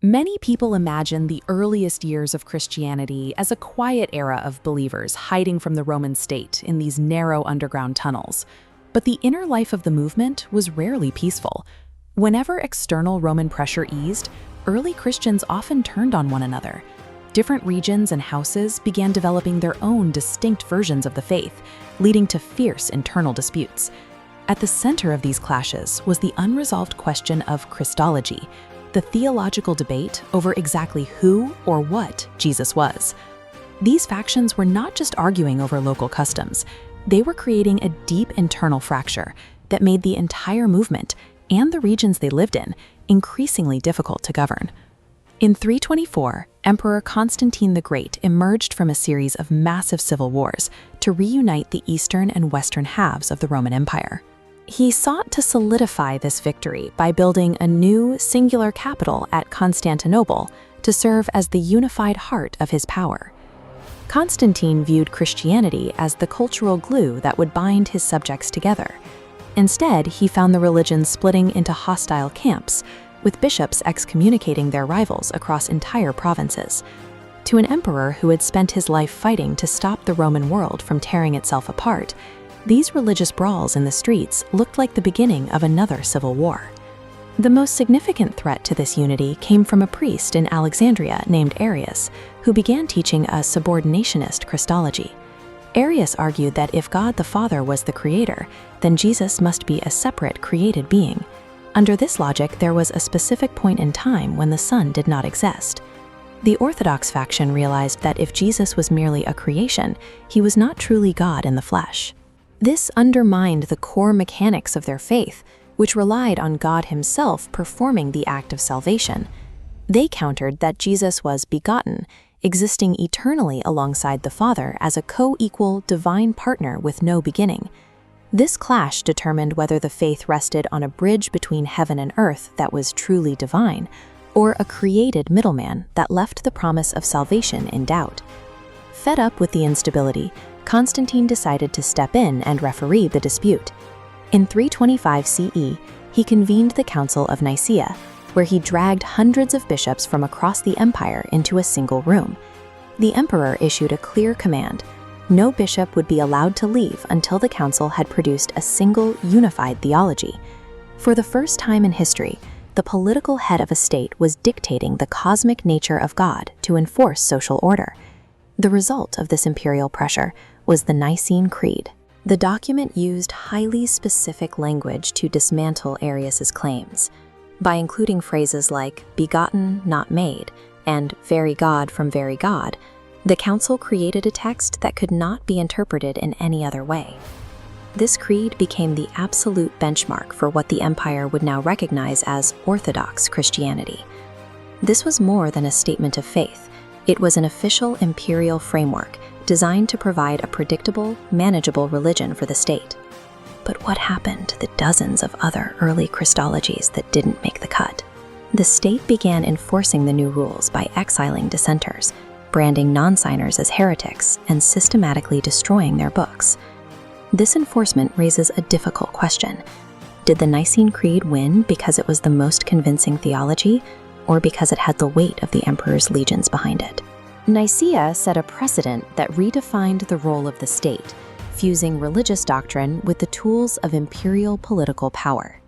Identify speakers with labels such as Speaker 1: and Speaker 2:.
Speaker 1: Many people imagine the earliest years of Christianity as a quiet era of believers hiding from the Roman state in these narrow underground tunnels. But the inner life of the movement was rarely peaceful. Whenever external Roman pressure eased, early Christians often turned on one another. Different regions and houses began developing their own distinct versions of the faith, leading to fierce internal disputes. At the center of these clashes was the unresolved question of Christology, the theological debate over exactly who or what Jesus was. These factions were not just arguing over local customs, they were creating a deep internal fracture that made the entire movement, and the regions they lived in, increasingly difficult to govern. In 324, Emperor Constantine the Great emerged from a series of massive civil wars to reunite the eastern and western halves of the Roman Empire. He sought to solidify this victory by building a new, singular capital at Constantinople to serve as the unified heart of his power. Constantine viewed Christianity as the cultural glue that would bind his subjects together. Instead, he found the religion splitting into hostile camps, with bishops excommunicating their rivals across entire provinces. To an emperor who had spent his life fighting to stop the Roman world from tearing itself apart, these religious brawls in the streets looked like the beginning of another civil war. The most significant threat to this unity came from a priest in Alexandria named Arius, who began teaching a subordinationist Christology. Arius argued that if God the Father was the creator, then Jesus must be a separate created being. Under this logic, there was a specific point in time when the Son did not exist. The Orthodox faction realized that if Jesus was merely a creation, he was not truly God in the flesh. This undermined the core mechanics of their faith, which relied on God himself performing the act of salvation. They countered that Jesus was begotten, existing eternally alongside the Father as a co-equal divine partner with no beginning. This clash determined whether the faith rested on a bridge between heaven and earth that was truly divine, or a created middleman that left the promise of salvation in doubt. Fed up with the instability, Constantine decided to step in and referee the dispute. In 325 CE, he convened the Council of Nicaea, where he dragged hundreds of bishops from across the empire into a single room. The emperor issued a clear command: no bishop would be allowed to leave until the council had produced a single, unified theology. For the first time in history, the political head of a state was dictating the cosmic nature of God to enforce social order. The result of this imperial pressure was the Nicene Creed. The document used highly specific language to dismantle Arius's claims. By including phrases like begotten, not made, and very God from very God, the council created a text that could not be interpreted in any other way. This creed became the absolute benchmark for what the empire would now recognize as Orthodox Christianity. This was more than a statement of faith. It was an official imperial framework designed to provide a predictable, manageable religion for the state. But what happened to the dozens of other early Christologies that didn't make the cut? The state began enforcing the new rules by exiling dissenters, branding non-signers as heretics, and systematically destroying their books. This enforcement raises a difficult question. Did the Nicene Creed win because it was the most convincing theology, or because it had the weight of the emperor's legions behind it? Nicaea set a precedent that redefined the role of the state, fusing religious doctrine with the tools of imperial political power.